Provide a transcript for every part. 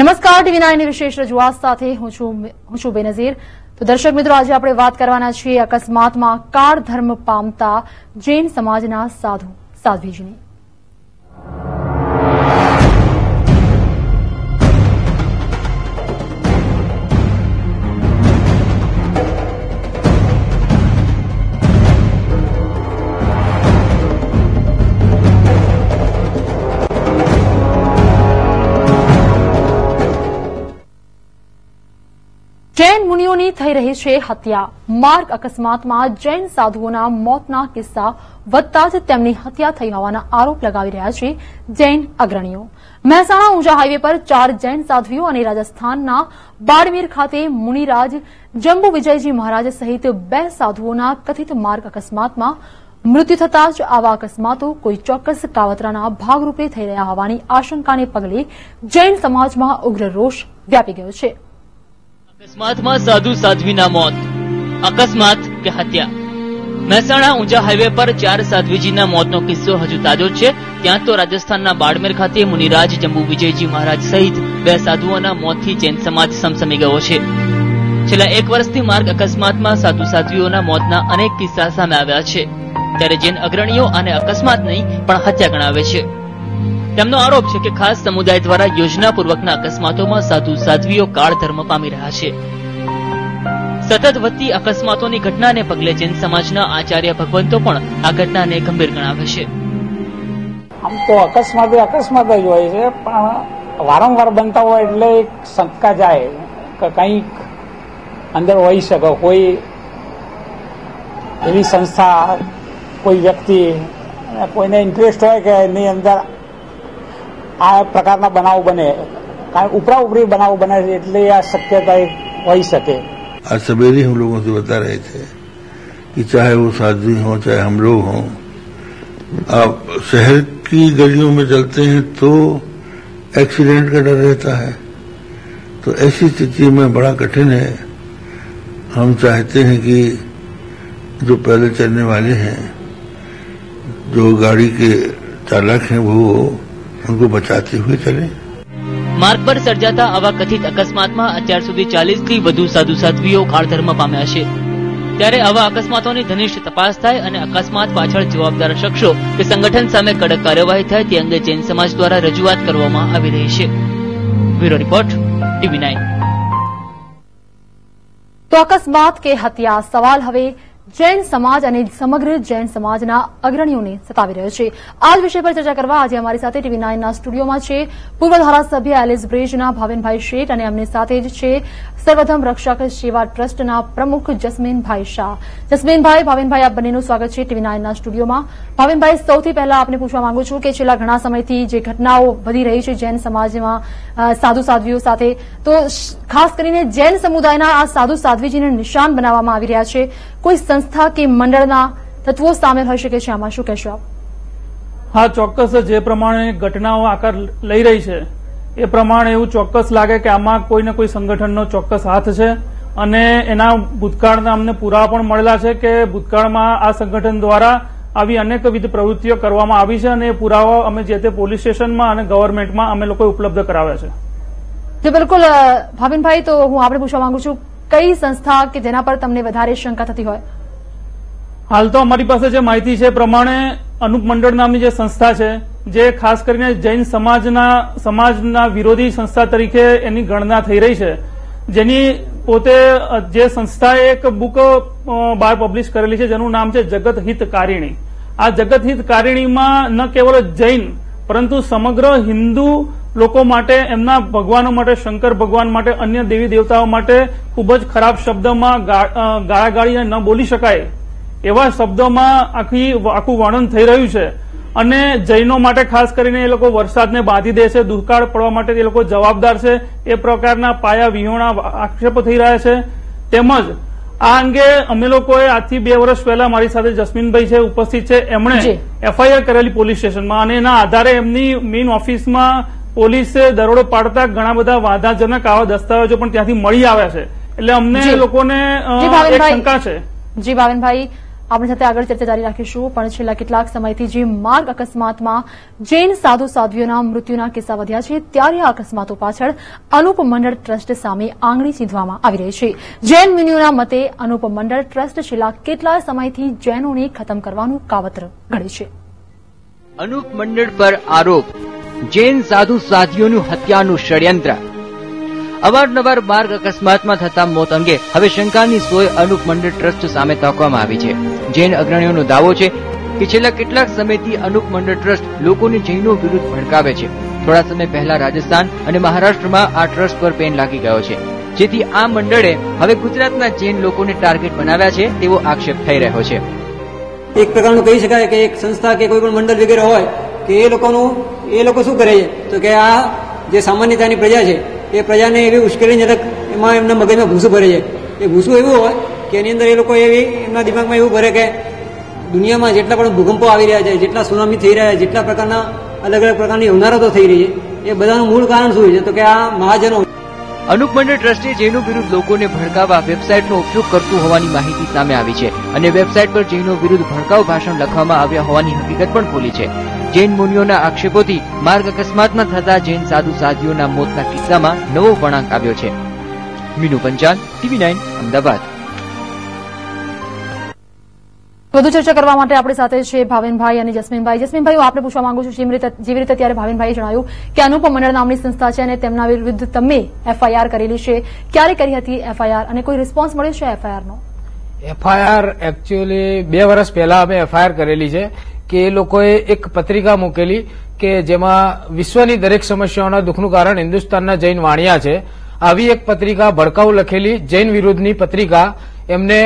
નમસ્કાર, ટીવી 9 ની વિશેષ રજૂઆત સાથે હું છું બેનઝીર। તો દર્શક મિત્રો, આજે આપણે વાત કરવાના છીએ અકસ્માતમાં કાળ ધર્મ પામતા જૈન સમાજના સાધુ સાધ્વીજીની। જૈન મુનિઓની થઈ રહી છે હત્યા। માર્ગ અકસ્માતમાં જૈન સાધુઓના મોતના કિસ્સા વધતા જ તેમની હત્યા થઈ હોવાના આરોપ લગાવી રહ્યા છે જૈન અગ્રણીઓ। મહેસાણા ઊંઝા હાઈવે પર 4 જૈન સાધ્વીઓ અને રાજસ્થાનના બાડમેર ખાતે મુનિરાજ જંબુ વિજયજી મહારાજ સહિત 2 સાધુઓના કથિત માર્ગ અકસ્માતમાં મૃત્યુ થતાં જ આવા અકસ્માતો કોઈ ચોક્કસ કાવતરાના ભાગરૂપે થઈ રહ્યા હોવાની આશંકાને પગલે જૈન સમાજમાં ઉગ્ર રોષ વ્યાપી ગયો છે। અકસ્માતમાં સાધુ સાધ્વીના મોત, અકસ્માત કે હત્યા। મહેસાણા ઊંઝા હાઈવે પર 4 સાધ્વીજીના મોતનો કિસ્સો હજુ તાજો છે। ત્યાં તો રાજસ્થાનના બાડમેર ખાતે મુનિરાજ જંબુ વિજયજી મહારાજ સહિત 2 સાધુઓના મોતથી જૈન સમાજ સમસમી ગયો છે। છેલ્લા 1 વર્ષથી માર્ગ અકસ્માતમાં સાધુ સાધ્વીઓના મોતના અનેક કિસ્સા સામે આવ્યા છે। ત્યારે જૈન અગ્રણીઓ આને અકસ્માત નહીં પણ હત્યા ગણાવે છે। તેમનો આરોપ છે કે ખાસ સમુદાય દ્વારા યોજનાપૂર્વકના અકસ્માતોમાં સાધુ સાધ્વીઓ કાળ ધર્મ પામી રહ્યા છે। સતત વધતી અકસ્માતોની ઘટનાને પગલે જૈન સમાજના આચાર્ય ભગવંતો પણ આ ઘટનાને ગંભીર ગણાવે છે। આમ તો અકસ્માત જ હોય છે, પણ વારંવાર બનતા હોય એટલે એક શંકા જાય કે કંઈક અંદર હોઈ શકે। કોઈ એવી સંસ્થા, કોઈ વ્યક્તિ, કોઈને ઇન્ટરેસ્ટ હોય કે એની અંદર આ પ્રકારના બનાવ બને, કારણ ઉપरा उपरी बनाव बने, એટલે આ શક્યતા હોઈ શકે। आज सवेरे हम लोगों से बता रहे थे कि चाहे वो साधु हो चाहे हम लोग हों, आप शहर की गलियों में चलते हैं तो एक्सीडेंट का डर रहता है। तो ऐसी स्थिति में बड़ा कठिन है। हम चाहते हैं कि जो पहले चलने वाले हैं, जो गाड़ी के चालक हैं, वो उनको बचाते हुए चले। मार्ग पर सर्जाता आवा कथित अकस्मातમાં અત્યાર સુધી 40 થી વધુ સાધુ સાધ્વીઓ કાળધર્મ પામ્યા છે। ત્યારે આવા અકસ્માતોની ઘનિષ્ઠ તપાસ થાય અને અકસ્માત પાછળ જવાબદાર શખ્સો કે સંગઠન સામે કડક કાર્યવાહી થાય તે અંગે જૈન સમાજ દ્વારા રજૂઆત કરવામાં આવી રહી છે। Bureau report, TV 9। તો અકસ્માત કે હત્યા, સવાલ હવે જૈન સમાજ અને સમગ્ર જૈન સમાજના અગ્રણીઓને સતાવી રહ્યો છે। આ જ વિષય પર ચર્ચા કરવા આજે અમારી સાથે ટીવી 9ના સ્ટુડિયોમાં છે પૂર્વ ધારાસભ્ય એલિસ બ્રિજના ભાવિનભાઈ શેઠ અને અમને સાથે જ છે સર્વધર્મ રક્ષક સેવા ટ્રસ્ટના પ્રમુખ જસ્મીનભાઈ શાહ। જસ્મીનભાઈ, ભાવિનભાઈ, આપ બંનેનું સ્વાગત છે ટીવી 9ના સ્ટુડિયોમાં। ભાવિનભાઈ, સૌથી પહેલા આપને પૂછવા માંગુ છું કે છેલ્લા ઘણા સમયથી જે ઘટનાઓ વધી રહી છે જૈન સમાજમાં સાધુ સાધ્વીઓ સાથે, તો ખાસ કરીને જૈન સમુદાયના આ સાધુ સાધ્વીજીને નિશાન બનાવવામાં આવી રહ્યા છે। કોઈ સંસ્થા કે મંડળના તત્વો સામેલ હોઈ શકે છે, આમાં શું કહેશો આપ? હા, ચોક્કસ જે પ્રમાણે ઘટનાઓ આકાર લઈ રહી છે એ પ્રમાણે એવું ચોક્કસ લાગે કે આમાં કોઈને કોઈ સંગઠનનો ચોક્કસ હાથ છે। અને એના ભૂતકાળના અમને પુરાવા પણ મળેલા છે કે ભૂતકાળમાં આ સંગઠન દ્વારા આવી અનેકવિધ પ્રવૃત્તિઓ કરવામાં આવી છે અને એ પુરાવા અમે જે તે પોલીસ સ્ટેશનમાં અને ગવર્મેન્ટમાં અમે લોકો ઉપલબ્ધ કરાવ્યા છે। જી બિલકુલ ભાવિનભાઈ, તો હું આપણે પૂછવા માંગુ છું કઈ સંસ્થા કે જેના પર તમને વધારે શંકા થતી હોય? હાલ તો અમારી પાસે જે માહિતી છે પ્રમાણે અનુપ મંડળ નામની જે સંસ્થા છે, જે ખાસ કરીને જૈન સમાજના વિરોધી સંસ્થા તરીકે એની ગણના થઈ રહી છે, જેની પોતે જે સંસ્થાએ એક બુક બહાર પબ્લિશ કરેલી છે જેનું નામ છે જગત હિતકારિણી। આ જગત હિતકારિણીમાં ન કેવળ જૈન પરંતુ સમગ્ર હિન્દુ લોકો માટે, એમના ભગવાનો માટે, શંકર ભગવાન માટે, અન્ય દેવી દેવતાઓ માટે ખૂબ જ ખરાબ શબ્દમાં ગાળાગાળીને ન બોલી શકાય એવા શબ્દોમાં આખું વર્ણન થઈ રહ્યું છે। અને જૈનો માટે ખાસ કરીને એ લોકો વરસાદને બાંધી દે છે, દુષ્કાળ પડવા માટે એ લોકો જવાબદાર છે, એ પ્રકારના પાયા વિહોણા આક્ષેપો થઈ રહ્યા છે। તેમજ આ અંગે અમે લોકોએ આજથી 2 વર્ષ પહેલા મારી સાથે જસ્મીનભાઈ છે ઉપસ્થિત છે, એમણે એફઆઈઆર કરેલી પોલીસ સ્ટેશનમાં અને એના આધારે એમની મેઇન ઓફિસમાં પોલીસે દરોડો પાડતા ઘણા બધા વાંધાજનક આવા દસ્તાવેજો પણ ત્યાંથી મળી આવ્યા છે। એટલે અમને લોકોને એક શંકા છે। જી ભાવિનભાઈ, આપણી સાથે આગળ ચર્ચા જારી રાખીશું, પણ છેલ્લા કેટલાક સમયથી જે માર્ગ અકસ્માતમાં જૈન સાધુ સાધ્વીઓના મૃત્યુના કિસ્સા વધ્યા છે, ત્યારે આ અકસ્માતો પાછળ અનુપ મંડળ ટ્રસ્ટ સામે આંગળી ચીંધવામાં આવી રહી છે. જૈન મુનિઓના મતે અનુપ મંડળ ટ્રસ્ટ છેલ્લા કેટલાય સમયથી જૈનોને ખતમ કરવાનું કાવતર ઘડે છે. અનુપ મંડળ પર આરોપ, જૈન સાધુ સાધ્વીઓનું હત્યાનું ષડયંત્ર. અવારનવાર માર્ગ અકસ્માતમાં થતા મોત અંગે હવે શંકાની સોય અનુપ મંડળ ટ્રસ્ટ સામે તાકવામાં આવી છે. જૈન અગ્રણીઓનો દાવો છે કે છેલ્લા કેટલાક સમયથી અનુપ મંડળ ટ્રસ્ટ લોકોને જૈનો વિરુદ્ધ ભડકાવે છે. થોડા સમય પહેલા રાજસ્થાન અને મહારાષ્ટ્રમાં આ ટ્રસ્ટ પર પેન લાગી ગયો છે, જેથી આ મંડળે હવે ગુજરાતના જૈન લોકોને ટાર્ગેટ બનાવ્યા છે તેવો આક્ષેપ થઈ રહ્યો છે. એક પ્રકારનું કહી શકાય કે એક સંસ્થા કે કોઈ પણ મંડળ વગેરે હોય કે એ લોકો શું કરે છે તો કે આ જે સામાન્યતાની પ્રજા છે એ પ્રજાને એવી ઉશ્કેરણીજનક એમાં એમના મગજમાં ભૂસું ભરે છે. એ ભૂસું એવું હોય કે એની અંદર એ લોકો એમના દિમાગમાં એવું ભરે કે દુનિયામાં જેટલા પણ ભૂકંપો આવી રહ્યા છે, જેટલા સુનામી થઈ રહ્યા છે, જેટલા પ્રકારના અલગ અલગ પ્રકારની હોનારતો થઈ રહી છે, એ બધાનું મૂળ કારણ શું છે તો કે આ મહાજનો. અનુપ મંડળ ટ્રસ્ટે જૈનો વિરુદ્ધ લોકોને ભડકાવવા વેબસાઇટનો ઉપયોગ કરતું હોવાની માહિતી સામે આવી છે અને વેબસાઇટ પર જૈનો વિરુદ્ધ ભડકાઉ ભાષણ લખવામાં આવ્યા હોવાની હકીકત પણ ખોલી છે. જૈન મુનિઓના આક્ષેપોથી માર્ગ અકસ્માતમાં થતા જૈન સાધુ સાધ્વીઓના મોતના કિસ્સામાં નવો વળાંક આવ્યો છે. મીનુ પંચાલ, TV9, અમદાવાદ. વધુ ચર્ચા કરવા માટે આપણી સાથે છે ભાવિનભાઈ અને જસ્મીનભાઈ. જસ્મીનભાઈ, હું આપને પૂછવા માંગુ છું, જેવી રીતે ત્યારે ભાવિનભાઈએ જણાવ્યું કે અનુપ મંડળ નામની સંસ્થા છે અને તેમના વિરુદ્ધ તમે FIR કરેલી છે. ક્યારે કરી હતી FIR અને કોઈ રિસ્પોન્સ મળ્યો છે FIR નો? FIR એકચ્યુઅલી 2 વર્ષ પહેલા અમે FIR કરેલી છે કે એ લોકોએ એક પત્રિકા મૂકેલી કે જેમાં વિશ્વની દરેક સમસ્યાઓના દુઃખનું કારણ હિન્દુસ્તાનના જૈન વાણિયા છે. આવી એક પત્રિકા ભડકાઉ લખેલી જૈન વિરુદ્ધની પત્રિકા એમને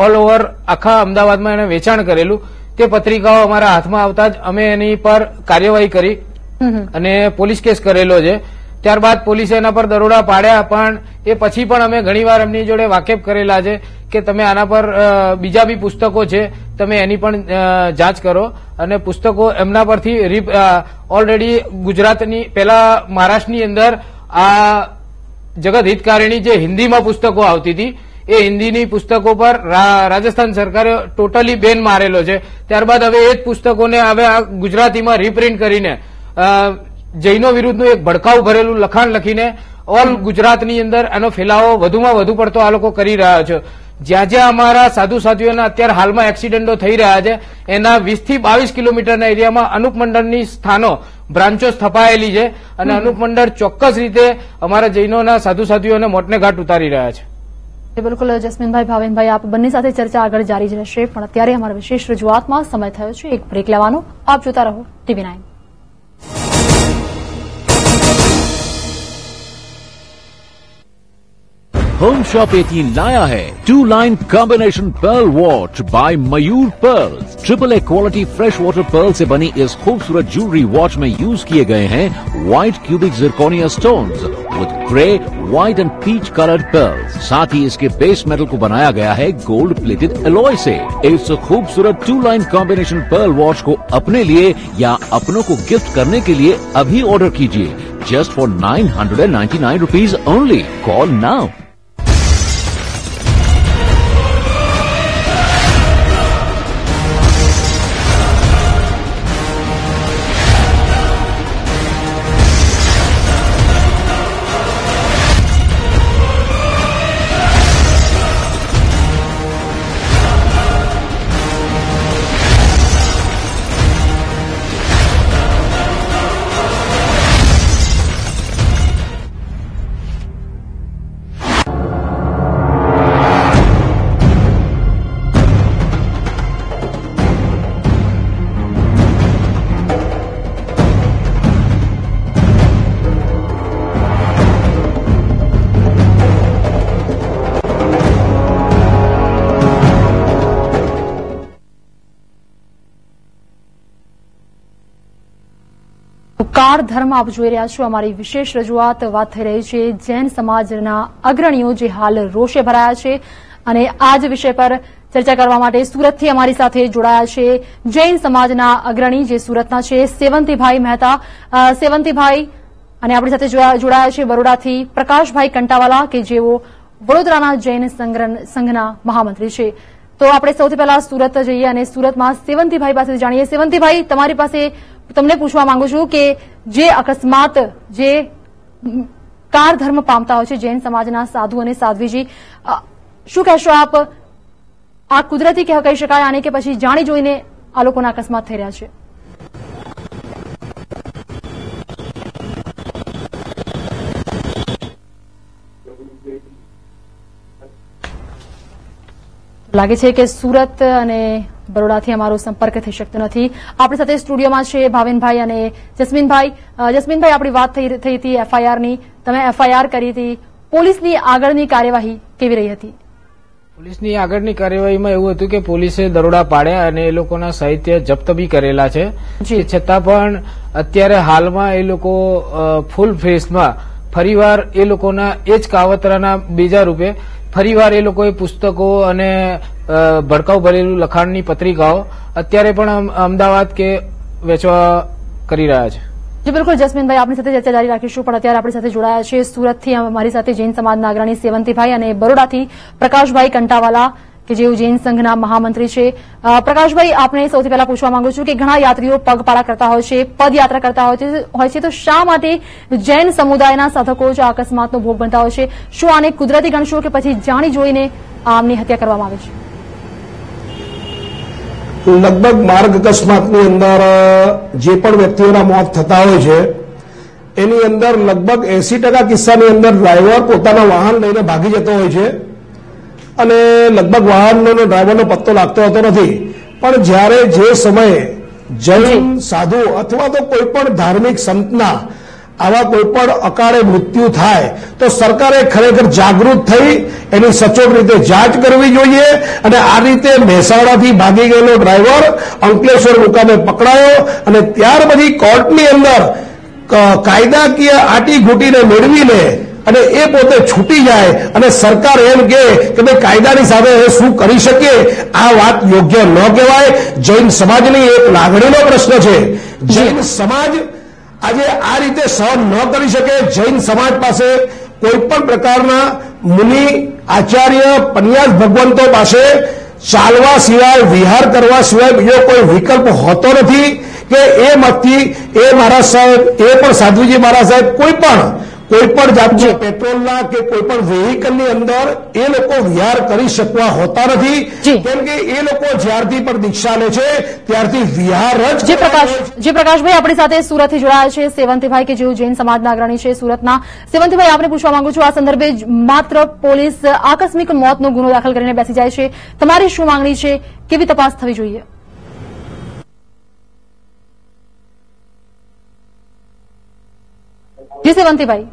ઓલ ઓવર આખા અમદાવાદમાં એને વેચાણ કરેલું. તે પત્રિકાઓ અમારા હાથમાં આવતા જ અમે એની પર કાર્યવાહી કરી અને પોલીસ કેસ કરેલો છે. ત્યારબાદ પોલીસે એના પર દરોડા પાડ્યા, પણ એ પછી પણ અમે ઘણીવાર એમની જોડે વાકેફ કરેલા છે કે તમે આના પર બીજા બી પુસ્તકો છે, તમે એની પણ જાંચ કરો. અને પુસ્તકો એમના પરથી ઓલરેડી ગુજરાતની પેલા મહારાષ્ટ્રની અંદર આ જગત હિતકારીણી જે હિન્દીમાં પુસ્તકો આવતી હતી એ હિન્દીની પુસ્તકો પર રાજસ્થાન સરકારે ટોટલી બેન મારેલો છે. ત્યારબાદ હવે એ જ પુસ્તકોને હવે આ ગુજરાતીમાં રીપ્રિન્ટ કરીને જૈનો વિરુદ્ધનું એક ભડકાઉ ભરેલું લખાણ લખીને ઓલ ગુજરાતની અંદર એનો ફેલાવો વધુમાં વધુ પડતો આ લોકો કરી રહ્યા છે. જ્યાં જ્યાં અમારા સાધુ સાધ્વીઓના અત્યારે હાલમાં એક્સિડન્ટો થઈ રહ્યા છે એના 20 થી 22 કિલોમીટરના એરિયામાં અનુપ મંડળની સ્થાનો બ્રાન્ચો સ્થપાયેલી છે અને અનુપ મંડળ ચોક્કસ રીતે અમારા જૈનોના સાધુ સાધ્વીઓને મોટને ઘાટ ઉતારી રહ્યા છે. બિલકુલ જસ્મીનભાઈ, ભાવિનભાઈ, આપ બંને સાથે ચર્ચા આગળ જારી જ રહેશે, પણ અત્યારે અમારા વિશેષ રજૂઆતમાં સમય થયો છે એક બ્રેક લેવાનો. આપ જોતા રહો TV9. होम शॉप 18 लाया है 2-line combination pearl watch by Mayur pearls. AAA quality fresh water pearl से बनी इस खूबसूरत ज्वेलरी वॉच में यूज किए गए हैं white cubic zirconia stones with grey, white and peach coloured pearls. साथ ही इसके बेस मेटल को बनाया गया है गोल्ड प्लेटेड एलॉय से. इस खूबसूरत 2-line कॉम्बिनेशन पर्ल वॉच को अपने लिए या अपनों को गिफ्ट करने के लिए अभी ऑर्डर कीजिए just for 999 rupees only. Call now. Car ધર્મ આપ જોઈ રહ્યા છો. અમારી વિશેષ રજૂઆત વાત થઈ રહી છે જૈન સમાજના અગ્રણીઓ જે હાલ રોષે ભરાયા છે અને આ જ વિષય પર ચર્ચા કરવા માટે સુરતથી અમારી સાથે જોડાયા છે જૈન સમાજના અગ્રણી જે સુરતના છે સેવંતીભાઈ મહેતા. સેવંતીભાઈ અને આપણી સાથે જોડાયા છે બરોડાથી પ્રકાશભાઈ કંટાવાલા કે જેઓ વડોદરાના જૈન સંઘના મહામંત્રી છે. તો આપણે સૌથી પહેલા સુરત જઈએ અને સુરતમાં સેવંતીભાઈ પાસેથી જાણીએ. સેવંતીભાઈ, તમારી પાસે તમને પૂછવા માંગુ છું કે જે અકસ્માત જે કાર ધર્મ પામતા હોય છે જૈન સમાજના સાધુ અને સાધ્વીજી, શું કહેશો આપ? આ કુદરતી કહી શકાય આને કે પછી જાણી જોઈને આ લોકોના અકસ્માત થઈ રહ્યા છે? લાગે છે કે સુરત અને બરોડાથી અમારો સંપર્ક થઈ શકતો નથી. આપણી સાથે સ્ટુડિયોમાં છે ભાવિનભાઈ અને જસ્મીનભાઈ. જસ્મીનભાઈ, આપણી વાત થઈ હતી એફઆઈઆરની, તમે એફઆઈઆર કરી હતી. પોલીસની આગળની કાર્યવાહી કેવી રહી હતી? પોલીસની આગળની કાર્યવાહીમાં એવું હતું કે પોલીસે દરોડા પાડ્યા અને એ લોકોના સાહિત્ય જપ્ત બી કરેલા છે. છતાં પણ અત્યારે હાલમાં એ લોકો ફૂલ ફેસમાં ફરીવાર એ લોકોના એ જ કાવતરાના બીજા રૂપે ફરીવાર એ લોકોએ પુસ્તકો અને ભડકાઉ ભરેલું લખાણની પત્રિકાઓ અત્યારે પણ અમદાવાદ કે વેચવા કરી રહ્યા છે. જી બિલકુલ જસ્મીનભાઈ, આપણી સાથે ચર્ચા જારી રાખીશું, પણ અત્યારે આપણી સાથે જોડાયા છે સુરતથી અમારી સાથે જૈન સમાજના અગ્રણી સેવંતીભાઈ અને બરોડાથી પ્રકાશભાઈ કંટાવાલા કે જેઓ જૈન સંઘના મહામંત્રી છે. પ્રકાશભાઈ, આપણે સૌથી પહેલા પૂછવા માંગુ છું કે ઘણા યાત્રીઓ પગપાળા કરતા હોય છે, પદયાત્રા કરતા હોય છે, તો શા માટે જૈન સમુદાયના સાધકો જ અકસ્માતનો ભોગ બનતા હોય છે? શું આને કુદરતી ગણશો કે પછી જાણી જોઈને આમની હત્યા કરવામાં આવે છે? લગભગ માર્ગ અકસ્માતની અંદર જે પણ વ્યક્તિઓના મોત થતા હોય છે એની અંદર લગભગ 80% કિસ્સાની અંદર ડ્રાઈવર પોતાના વાહન લઈને ભાગી જતો હોય છે અને લગભગ વાહનનો ડ્રાઈવરનો પત્તો લાગતો હોતો નથી. પણ જ્યારે જે સમયે જૈન સાધુ અથવા તો કોઈ પણ ધાર્મિક સંતના આવા કોઈ પણ અકાળે મૃત્યુ થાય તો સરકારે ખરેખર જાગૃત થઈ એની સચોટ રીતે જાંચ કરવી જોઈએ. અને આ રીતે મહેસાણાથી ભાગી ગયેલો ડ્રાઈવર અંકલેશ્વર મુકામે પકડાયો અને ત્યાર પછી કોર્ટની અંદર કાયદાકીય આટી ઘૂંટીને મેળવીને અને એ પોતે છૂટી જાય અને સરકાર એમ કે ભાઈ કાયદાની સામે શું કરી શકીએ, આ વાત યોગ્ય ન કહેવાય. જૈન સમાજની એક લાગણીનો પ્રશ્ન છે. જૈન સમાજ આજે આ રીતે સહન ન કરી શકે. જૈન સમાજ પાસે કોઈ પણ પ્રકારના મુનિ આચાર્ય પન્યાસ ભગવંતો પાસે ચાલવા સિવાય વિહાર કરવા સિવાય બીજો કોઈ વિકલ્પ હોતો નથી કે એ મતથી એ મહારાજ સાહેબ, એ પણ સાધુજી મહારાજ સાહેબ કોઈ પણ જાતના પેટ્રોલના કે કોઈ પણ વેહિકલની અંદર એ લોકો વિહાર કરી શકવા હોતા નથી. કેમ કે એ લોકો જ્યારથી પણ દીક્ષા લે છે ત્યારથી વિહાર જ. જે પ્રકાશભાઈ આપણી સાથે સુરતથી જોડાયા છે સેવંતીભાઈ કે જેઓ જૈન સમાજના અગ્રણી છે સુરતના. સેવંતીભાઈ, આપને પૂછવા માંગુ છું, આ સંદર્ભે માત્ર પોલીસ આકસ્મિક મોતનો ગુનો દાખલ કરીને બેસી જાય છે. તમારી શું માંગણી છે? કેવી તપાસ થવી જોઈએ? જી સેવંતીભાઈ.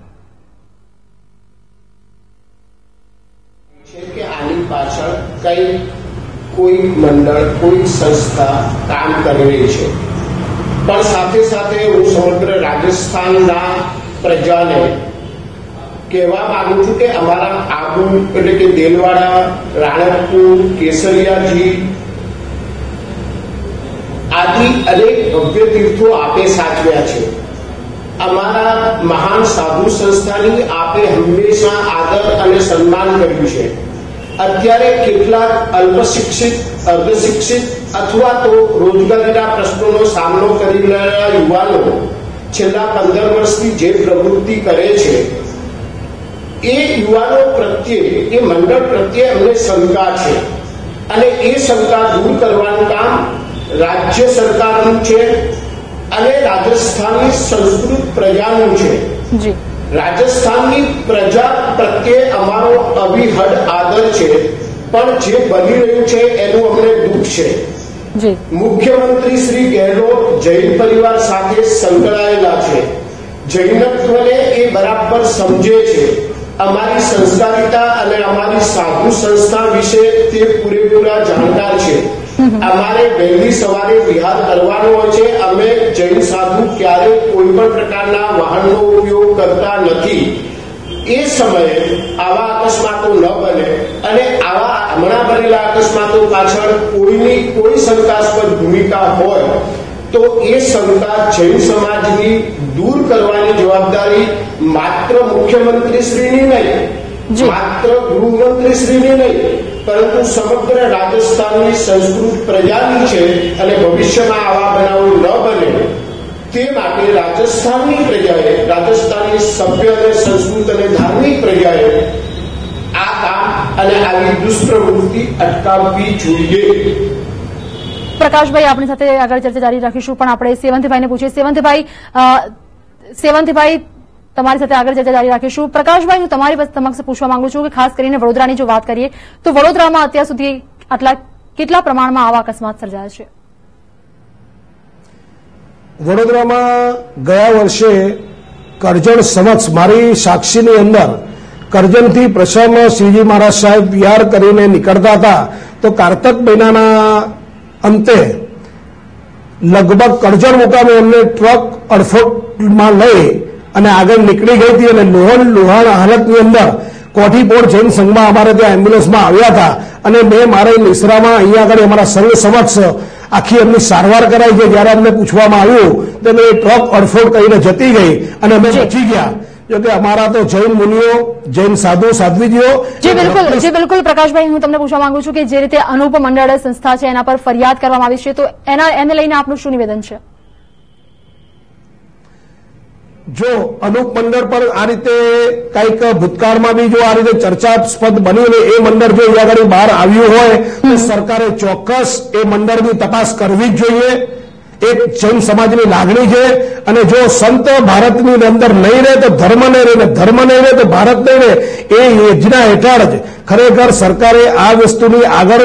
કે આની પાછળ કઈ કોઈ મંડળ કોઈ સંસ્થા કામ કરી રહી છે, પણ સાથે સાથે હું સમગ્ર રાજસ્થાનના પ્રજાને કહેવા માંગુ છું કે અમારા આબુ એટલે કે દેલવાડા, રાણકપુર, કેસરિયાજી આદિ અનેક ભવ્ય તીર્થો આપે સાચવ્યા છે. અમારા મહાન સાધુ સંસ્થાની આપે હંમેશા આદર અને સન્માન કર્યું છે. અત્યારે કેટલાક અલ્પશિક્ષિત, અર્ધશિક્ષિત અથવા તો રોજગારીના પ્રશ્નોનો સામનો કરી રહેલા યુવાનો છેલ્લા 15 વર્ષથી જે પ્રવૃત્તિ કરે છે એ યુવાનો પ્રત્યે, એ મંડળ પ્રત્યે અમને શંકા છે અને એ શંકા દૂર કરવાનું કામ રાજ્ય સરકારનું છે અને રાજસ્થાનની સંસ્કૃત પ્રજાનું છે. રાજસ્થાનની પ્રજા પ્રત્યે અમારો અવિહદ આદર છે, પણ જે બની રહ્યું છે એનું અમને દુઃખ છે. મુખ્યમંત્રી શ્રી ગેહલોત જૈન પરિવાર સાથે સંકળાયેલા છે. જૈનત્વને એ બરાબર સમજે છે. અમારી સંસ્કારિતા અને અમારી સાધુ સંસ્થા વિશે તે પૂરેપૂરા જાણકાર છે. અમારે વહેલી સવારે વિહાર કરવાનો હોય છે. અમે જૈન સાધુ ક્યારેય કોઈ પણ પ્રકારના વાહનનો ઉપયોગ કરતા નથી. એ સમયે આવા અકસ્માતો ન બને અને આવા હમણાં બનેલા અકસ્માતો પાછળ કોઈની કોઈ શંકાસ્પદ ભૂમિકા હોય તો એ શંકા જૈન સમાજની દૂર કરવાની જવાબદારી માત્ર મુખ્યમંત્રી શ્રીની નહીં માત્ર ગૃહમંત્રીશ્રીની નહીં પરંતુ સમગ્ર રાજસ્થાનની સંસ્કૃત પ્રજાની છે અને ભવિષ્યમાં આવા બનાવો ન બને તે માટે રાજસ્થાનની પ્રજાએ, રાજસ્થાનની સભ્ય અને સંસ્કૃત અને ધાર્મિક પ્રજાએ આ કામ અને આવી દુષ્પ્રવૃત્તિ અટકાવવી જોઈએ. પ્રકાશભાઈ, આપણી સાથે આગળ ચર્ચા જારી રાખીશું, પણ આપણે સેવંતીભાઈને પૂછીએ. સેવંતીભાઈ, તમારી સાથે આગળ ચર્ચા જારી રાખીશું. પ્રકાશભાઈ, હું તમારી સમક્ષ પૂછવા માંગુ છું કે ખાસ કરીને વડોદરાની જો વાત કરીએ તો વડોદરામાં અત્યાર સુધી કેટલા પ્રમાણમાં આવા અકસ્માત સર્જાયા છે? વડોદરામાં ગયા વર્ષે કરજણ સમક્ષ મારી સાક્ષીની અંદર કરજણથી પ્રસન્ન શ્રીજી મહારાજ સાહેબ વિહાર કરીને નીકળતા હતા તો કારતક મહિનાના અંતે લગભગ કરજણ મુકામે એમને ટ્રક અડફોટમાં લઈ અને આગળ નીકળી ગઈ હતી અને લોહાણ હાલતની અંદર કોઠીપોળ જૈન સંઘમાં અમારે ત્યાં એમ્બ્યુલન્સમાં આવ્યા હતા અને મેં મારા નિસરામાં અહીંયા આગળ અમારા સંઘ સમક્ષ આખી એમની સારવાર કરાઈ છે. જયારે અમને પૂછવામાં આવ્યું તો એ ટ્રક અડફોડ કરીને જતી ગઈ અને અમે બચી ગયા. જોકે અમારા તો જૈન મુનિઓ, જૈન સાધુ સાધ્વીજીઓ. જી બિલકુલ પ્રકાશભાઈ, હું તમને પૂછવા માંગુ છું કે જે રીતે અનુપ મંડળ સંસ્થા છે એના પર ફરિયાદ કરવામાં આવી છે તો એને લઈને આપનું શું નિવેદન છે? જો અનુપ મંડળ પર આ રીતે કંઈક ભૂતકાળમાં બી જો આ રીતે ચર્ચાસ્પદ બની ને એ મંડળ જો અહીંયા આગળ બહાર આવ્યું હોય તો સરકારે ચોક્કસ એ મંડળની તપાસ કરવી જ જોઈએ. એક જૈન સમાજની લાગણી છે અને જો સંત ભારતની અંદર નહીં રહે તો ધર્મ નહીં રહે, ધર્મ નહીં રહે તો ભારત નહીં રહે. એ યોજના હેઠળ જ ખરેખર સરકારે આ વસ્તુની આગળ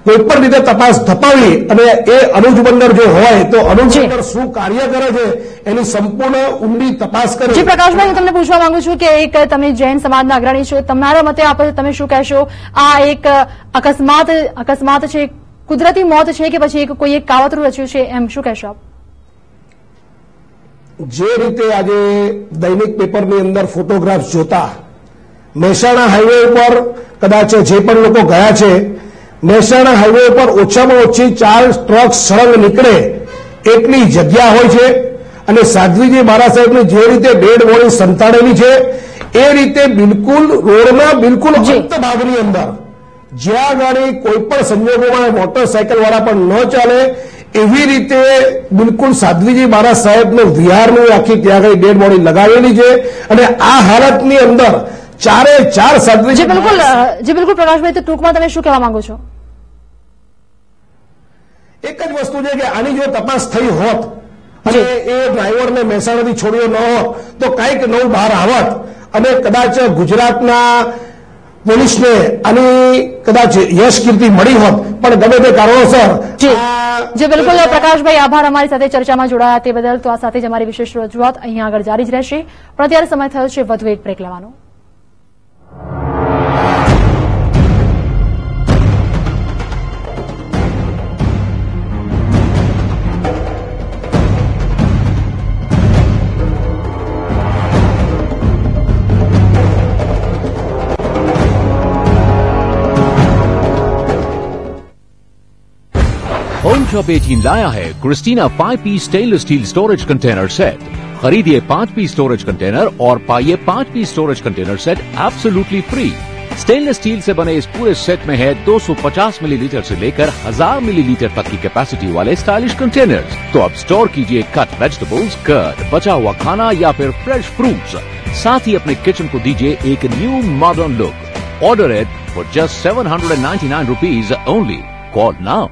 કોઈપણ રીતે તપાસ ધપાવી અને એ અનુજ મંડળ જો હોય તો અનુજ મંડળ શું કાર્ય કરે છે એની સંપૂર્ણ ઊંડી તપાસ કરે. જી પ્રકાશભાઈ, હું તમને પૂછવા માંગુ છું કે એક તમે જૈન સમાજના અગ્રણી છો, તમારા મતે તમે શું કહેશો? આ એક અકસ્માત છે, કુદરતી મોત છે કે પછી કોઈ એક કાવતરું રચ્યું છે, એમ શું કહેશો આપ? જે રીતે આજે દૈનિક પેપરની અંદર ફોટોગ્રાફ્સ જોતા મહેસાણા હાઈવે ઉપર કદાચ જે પણ લોકો ગયા છે, મહેસાણા હાઈવે ઉપર ઓછામાં ઓછી 4 ટ્રક સળંગ નીકળે એટલી જગ્યા હોય છે અને સાધ્વીજી મહારાજ સાહેબની જે રીતે ડેડ બોડી સંતાડેલી છે એ રીતે બિલકુલ રોડના બિલકુલ અંત ભાગની અંદર જ્યાં ગાડી કોઈપણ સંજોગોમાં મોટરસાયકલ વાળા પણ ન ચાલે એવી રીતે બિલકુલ સાધ્વીજી મહારાજ સાહેબનો વિહારની આખી ત્યાં આગળ ડેડ બોડી લગાવેલી છે અને આ હાલતની અંદર 4 સાધ્વીજી. જી બિલકુલ પ્રકાશભાઈ, તો ટૂંકમાં તમે શું કહેવા માંગો છો? એક જ વસ્તુ છે કે આની જો તપાસ થઈ હોત અને એ ડ્રાઈવરને મહેસાણાથી છોડ્યો ન હોત તો કંઈક નવું બહાર આવત અને કદાચ ગુજરાતના પોલીસને આની કદાચ યશ કીર્તિ મળી હોત, પણ ગમે તે કારણોસર. જી બિલકુલ પ્રકાશભાઈ, આભાર અમારી સાથે ચર્ચામાં જોડાયા તે બદલ. તો આ સાથે જ અમારી વિશેષ રજૂઆત અહીંયા આગળ જારી જ રહેશે, પણ અત્યારે સમય થયો છે વધુ એક બ્રેક લેવાનો. होम शॉप 18 लाया है Christina 5 piece stainless steel storage container set. खरीदिए 5 पीस स्टोरेज कंटेनर और पाइए 5 piece storage container set absolutely free. Stainless steel से बने इस पूरे सेट में है 250 मिलीलीटर से लेकर 1000 मिलीलीटर तक की कैपेसिटी वाले स्टाइलिश कंटेनर्स. तो अब स्टोर कीजिए कट वेजिटेबल्स, कर्ड, बचा हुआ खाना या फिर फ्रेश फ्रूट्स. साथ ही अपने किचन को दीजिए एक new modern look. Order it for just 799 rupees only. Call now.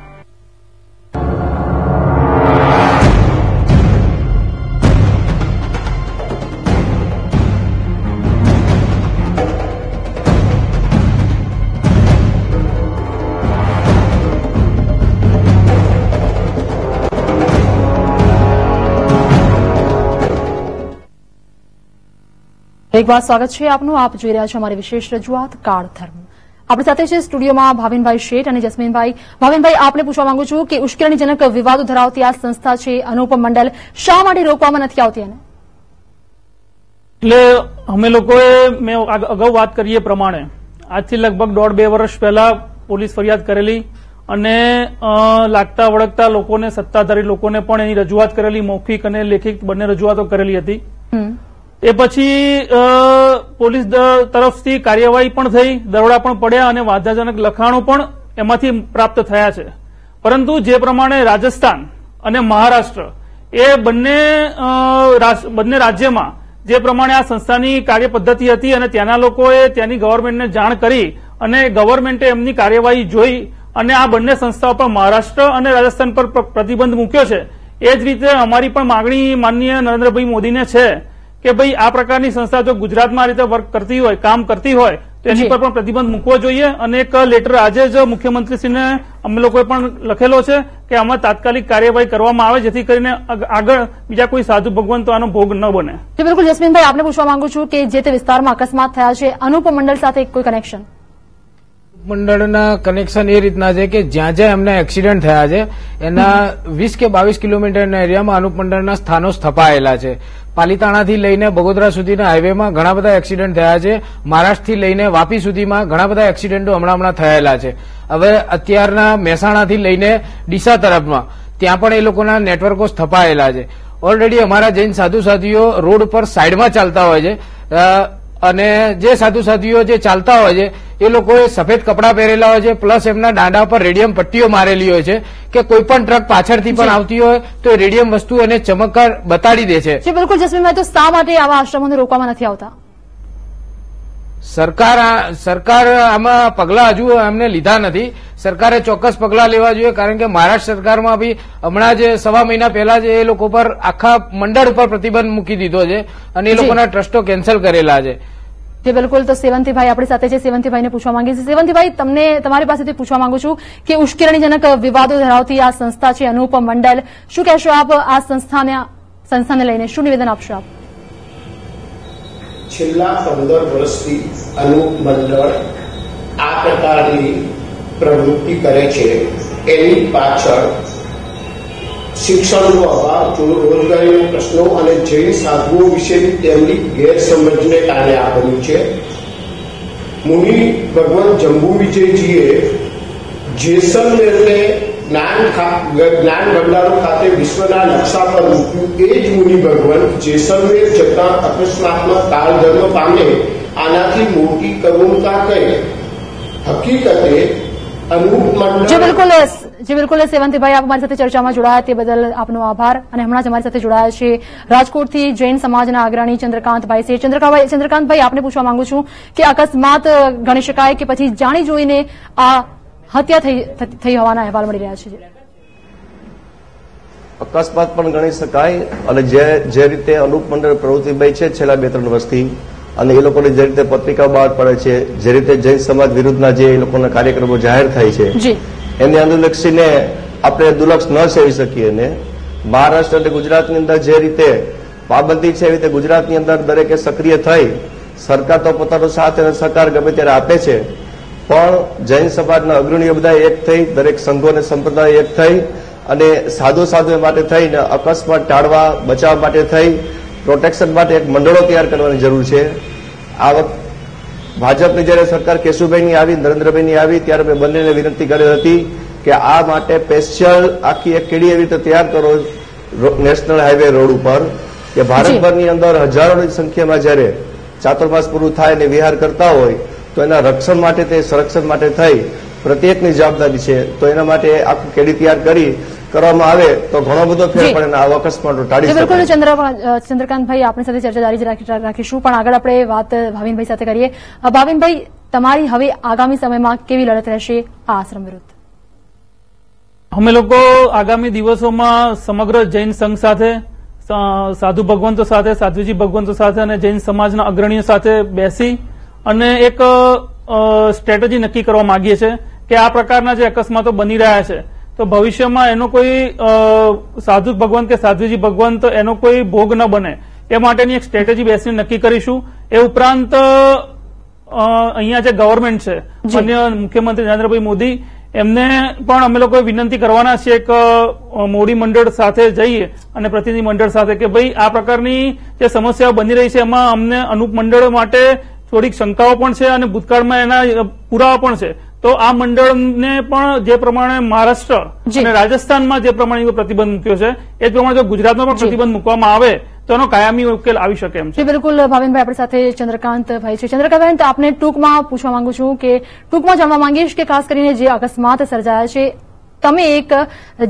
એક વાર સ્વાગત છે આપનું. આપ જોઈ રહ્યા છો અમારી વિશેષ રજૂઆત કાળધર્મ. આપણી સાથે છે સ્ટુડિયોમાં ભાવિનભાઈ શેઠ અને જસ્મીનભાઈ. ભાવિનભાઈ, આપને પૂછવા માંગુ છું કે ઉશ્કેરણીજનક વિવાદો ધરાવતી આ સંસ્થા છે અનુપમ મંડળ, શા માટે રોકવામાં નથી આવતી? એને એટલે અમે લોકોએ મેં અગાઉ વાત કરીએ પ્રમાણે આજથી લગભગ 1.5-2 વર્ષ પહેલા પોલીસ ફરિયાદ કરેલી અને લાગતા વળગતા લોકોને, સત્તાધારી લોકોને પણ એની રજૂઆત કરેલી, મૌખિક અને લેખિત બંને રજૂઆતો કરેલી હતી. એ પછી પોલીસ તરફથી કાર્યવાહી પણ થઈ, દરોડા પણ પડ્યા અને વાંધાજનક લખાણો પણ એમાંથી પ્રાપ્ત થયા છે. પરંતુ જે પ્રમાણે રાજસ્થાન અને મહારાષ્ટ્ર એ બંને રાજ્યમાં જે પ્રમાણે આ સંસ્થાની કાર્ય પદ્ધતિ હતી અને ત્યાંના લોકોએ ત્યાંની ગવર્મેન્ટને જાણ કરી અને ગવર્મેન્ટે એમની કાર્યવાહી જોઈ અને આ બંને સંસ્થાઓ પર મહારાષ્ટ્ર અને રાજસ્થાન પર પ્રતિબંધ મૂક્યો છે. એ જ રીતે અમારી પણ માગણી માનનીય નરેન્દ્રભાઈ મોદીને છે કે ભાઈ આ પ્રકારની સંસ્થા જો ગુજરાતમાં આ રીતે વર્ક કરતી હોય, કામ કરતી હોય તો એની પર પણ પ્રતિબંધ મૂકવો જોઈએ. અને એક લેટર આજે જ મુખ્યમંત્રીશ્રીને અમે લોકોએ પણ લખેલો છે કે આમાં તાત્કાલિક કાર્યવાહી કરવામાં આવે જેથી કરીને આગળ બીજા કોઈ સાધુ ભગવંતો આનો ભોગ ન બને. બિલકુલ જસ્મીનભાઈ, આપને પૂછવા માંગુ છું કે જે તે વિસ્તારમાં અકસ્માત થયા છે, અનુપ મંડળ સાથે કોઈ કનેક્શન? મંડળના કનેક્શન એ રીતના છે કે જ્યાં જ્યાં એમના એક્સિડન્ટ થયા છે એના 20 કે 22 કિલોમીટરના એરિયામાં અનુપ મંડળના સ્થાનો સ્થપાયેલા છે. પાલીતાણાથી લઈને બગોદરા સુધીના હાઈવેમાં ઘણા બધા એક્સિડન્ટ થયા છે. મહારાષ્ટ્રથી લઈને વાપી સુધીમાં ઘણા બધા એક્સિડન્ટો હમણાં થયેલા છે. હવે અત્યારના મહેસાણાથી લઈને ડીસા તરફમાં ત્યાં પણ એ લોકોના નેટવર્કો સ્થપાયેલા છે. ઓલરેડી અમારા જૈન સાધુ સાધીઓ રોડ પર સાઈડમાં ચાલતા હોય છે અને જે સાધુ સાધીઓ જે ચાલતા હોય છે એ લોકોએ સફેદ કપડાં પહેરેલા હોય છે, પ્લસ એમના દાંડા પર રેડિયમ પટ્ટીઓ મારેલી હોય છે કે કોઈ પણ ટ્રક પાછળથી પણ આવતી હોય તો રેડિયમ વસ્તુ એને ચમકકાર બતાડી દે છે. બિલકુલ જસ્મીનભાઈ, તો શા માટે આવા આશ્રમોને રોકવામાં નથી આવતા? સરકાર આમાં પગલા હજુ એમને લીધા નથી. સરકારે ચોક્કસ પગલા લેવા જોઈએ, કારણ કે મહારાષ્ટ્ર સરકારમાં બી હમણાં જ સવા મહિના પહેલા જ એ લોકો પર આખા મંડળ ઉપર પ્રતિબંધ મૂકી દીધો છે અને એ લોકોના ટ્રસ્ટો કેન્સલ કરેલા છે. જી બિલકુલ, તો સેવંતીભાઈ આપણી સાથે છે. સેવંતીભાઈને પૂછવા માંગીએ છીએ. સેવંતીભાઈ, તમારી પાસેથી પૂછવા માંગુ છું કે ઉશ્કેરણીજનક વિવાદો ધરાવતી આ સંસ્થા છે અનુપ મંડળ, શું કહેશો આપ આ સંસ્થાને લઈને? શું નિવેદન આપશો આપ? છેલ્લા 15 વર્ષથી અનુપ મંડળ આ પ્રકારની પ્રવૃત્તિ કરે છે. એની પાછળ શિક્ષણનો અભાવ, રોજગારીના પ્રશ્નો અને જૈન સાધુઓ વિશેની તેમની ગેરસમજને કારણે આ બન્યું છે. મુનિ ભગવાન જંબુ વિજયજીએ જેસલમેરને જ્ઞાન ભંડારો ખાતે વિશ્વના નકશા પર મૂક્યું. એ જ મુનિ ભગવાન જેસલમેર જતા અકસ્માતમાં કાળધર્મ પામે. આનાથી મોટી કરુણતા કઈ? હકીકતે અનુપ મંડળ. જી બિલકુલ સેવંતીભાઈ, આપ અમારી સાથે ચર્ચામાં જોડાયા તે બદલ આપનો આભાર. અને હમણાં જ અમારી સાથે જોડાયા છે રાજકોટથી જૈન સમાજના અગ્રણી ચંદ્રકાંતભાઈ છે. ચંદ્રકાંતભાઈ, આપને પૂછવા માંગુ છું કે અકસ્માત ગણી શકાય કે પછી જાણી જોઈને આ હત્યા થઈ હોવાના અહેવાલ મળી રહ્યા છે? અકસ્માત પણ ગણી શકાય અને જે રીતે અનુપ મંડળ પ્રવૃત્તિભાઈ છે છેલ્લા 2-3 વર્ષથી, અને એ લોકોની જે રીતે પત્રિકા બહાર પડે છે, જે રીતે જૈન સમાજ વિરુદ્ધના જે એ લોકોના કાર્યક્રમો જાહેર થાય છે એને અનુલક્ષીને આપણે દુર્લક્ષ ન સેવી શકીએ. અને મહારાષ્ટ્ર અને ગુજરાતની અંદર જે રીતે પાબંદી છે એવી રીતે ગુજરાતની અંદર દરેકે સક્રિય થઈ, સરકાર તો પોતાનો સાથ અને સહકાર ગમે ત્યારે આપે છે, પણ જૈન સમાજના અગ્રણીઓ બધા એક થઈ, દરેક સંઘો અને સંપ્રદાય એક થઈ અને સાધુ માટે થઈને અકસ્માત ટાળવા, બચાવ માટે થઈ, પ્રોટેક્શન માટે એક મંડળો તૈયાર કરવાની જરૂર છે. આ વખતે ભાજપની જયારે સરકાર કેશુભાઈની આવી, નરેન્દ્રભાઈની આવી, ત્યારે મેં બંનેને વિનંતી કરી હતી કે આ માટે સ્પેશિયલ આખી એક કેડી એવી રીતે તૈયાર કરો નેશનલ હાઈવે રોડ ઉપર કે ભારતભરની અંદર હજારોની સંખ્યામાં જયારે ચાતુર્માસ પૂરું થાય અને વિહાર કરતા હોય તો એના રક્ષણ માટે, તે સંરક્ષણ માટે થઈ પ્રત્યેકની જવાબદારી છે. તો એના માટે આખું કેડી તૈયાર કરવામાં આવે તો ઘણો બધો ફેર પડે અને આવા અકસ્માતો ટાળી શકાય. બિલકુલ ચંદ્રકાંતભાઈ, આપણી સાથે ચર્ચા જારી રાખીશું, પણ આગળ આપણે વાત ભાવિનભાઈ સાથે કરીએ. ભાવિનભાઈ, તમારી હવે આગામી સમયમાં કેવી લડત રહેશે આ આશ્રમ વિરુદ્ધ? અમે લોકો આગામી દિવસોમાં સમગ્ર જૈન સંઘ સાથે, સાધુ ભગવંતો સાથે, સાધ્વીજી ભગવંતો સાથે અને જૈન સમાજના અગ્રણીઓ સાથે બેસી અને એક સ્ટ્રેટેજી નક્કી કરવા માંગીએ છીએ કે આ પ્રકારના જે અકસ્માતો બની રહ્યા છે તો ભવિષ્યમાં એનો કોઈ સાધુ ભગવંત કે સાધ્વીજી ભગવંત એનો કોઈ ભોગ ન બને એ માટેની એક સ્ટ્રેટેજી બેસીને નક્કી કરીશું. એ ઉપરાંત અહીંયા જે ગવર્મેન્ટ છે, માનનીય મુખ્યમંત્રી નરેન્દ્રભાઈ મોદી, એમને પણ અમે લોકો વિનંતી કરવાના છીએ એક મોડી મંડળ સાથે જઈએ અને પ્રતિનિધિ મંડળ સાથે કે ભાઈ આ પ્રકારની જે સમસ્યાઓ બની રહી છે એમાં અમને અનુપ મંડળ માટે થોડીક શંકાઓ પણ છે અને ભૂતકાળમાં એના પુરાવા પણ છે. તો આ મંડળને પણ જે પ્રમાણે મહારાષ્ટ્ર અને રાજસ્થાનમાં જે પ્રમાણે પ્રતિબંધ મૂક્યો છે એ જ પ્રમાણે જો ગુજરાતમાં પણ પ્રતિબંધ મૂકવામાં આવે તો એનો કાયમી ઉકેલ આવી શકે એમ છે. બિલકુલ ભાવિનભાઈ આપણી સાથે ચંદ્રકાંતભાઈ છે. ચંદ્રકાંતભાઈ, તો આપને ટૂંકમાં પૂછવા માંગુ છું કે ટૂંકમાં જાણવા માંગીશ કે ખાસ કરીને જે અકસ્માત સર્જાયા છે, તમે એક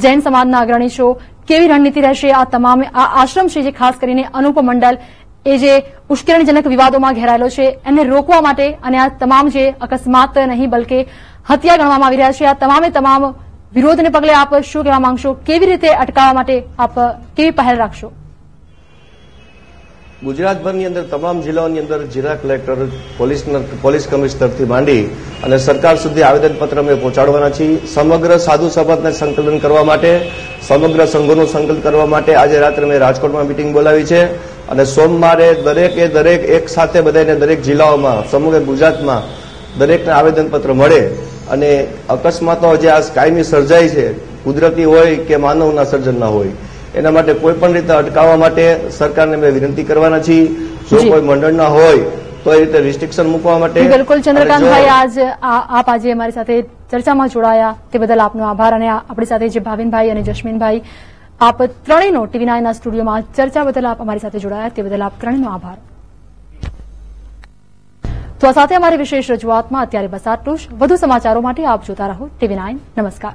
જૈન સમાજના અગ્રણી છો, કેવી રણનીતિ રહેશે આ તમામ આ આશ્રમ છે જે ખાસ કરીને અનુપ મંડળ એ જે ઉશ્કેરણીજનક વિવાદોમાં ઘેરાયેલો છે એને રોકવા માટે અને આ તમામ જે અકસ્માત નહીં બલકે હત્યા ગણવામાં આવી રહ્યા છે આ તમામે તમામ વિરોધને પગલે આપ શું કહેવા માંગશો? કેવી રીતે અટકાવવા માટે આપ કેવી પહેલ રાખશો? ગુજરાતભરની અંદર તમામ જિલ્લાઓની અંદર જિલ્લા કલેક્ટર, પોલીસ કમિશનરથી માંડી અને સરકાર સુધી આવેદનપત્ર અમે પહોંચાડવાના છીએ. સમગ્ર સાધુ સમાજને સંકલન કરવા માટે, સમગ્ર સંઘોનું સંકલન કરવા માટે આજે રાત્રે મેં રાજકોટમાં મિટિંગ બોલાવી છે અને સોમવારે દરેક એક સાથે બધાને દરેક જિલ્લાઓમાં સમગ્ર ગુજરાતમાં દરેકને આવેદનપત્ર મળે અને અકસ્માતો જે આ કાયમી સર્જાય છે, કુદરતી હોય કે માનવના સર્જનના હોય, એના માટે કોઈ પણ રીતે અટકાવવા માટે સરકારને અમે વિનંતી કરવાના છીએ. જો કોઈ મંડળના હોય તો એ રીતે રિસ્ટ્રિક્શન મૂકવા માટે. બિલકુલ ચંદ્રકાંતભાઈ, આપ આજે અમારી સાથે ચર્ચામાં જોડાયા તે બદલ આપનો આભાર. અને આપણી સાથે જે ભાવિનભાઈ અને જસ્મીનભાઈ, આપ ત્રણેયનો TV9ના સ્ટુડિયોમાં ચર્ચા બદલ આપ અમારી સાથે જોડાયા તે બદલ આપ ત્રણેયનો આભાર. તો આ સાથે અમારી વિશેષ રજૂઆતમાં અત્યારે બસ આટલું જ. વધુ સમાચારો માટે આપ જોતા રહો TV9. નમસ્કાર.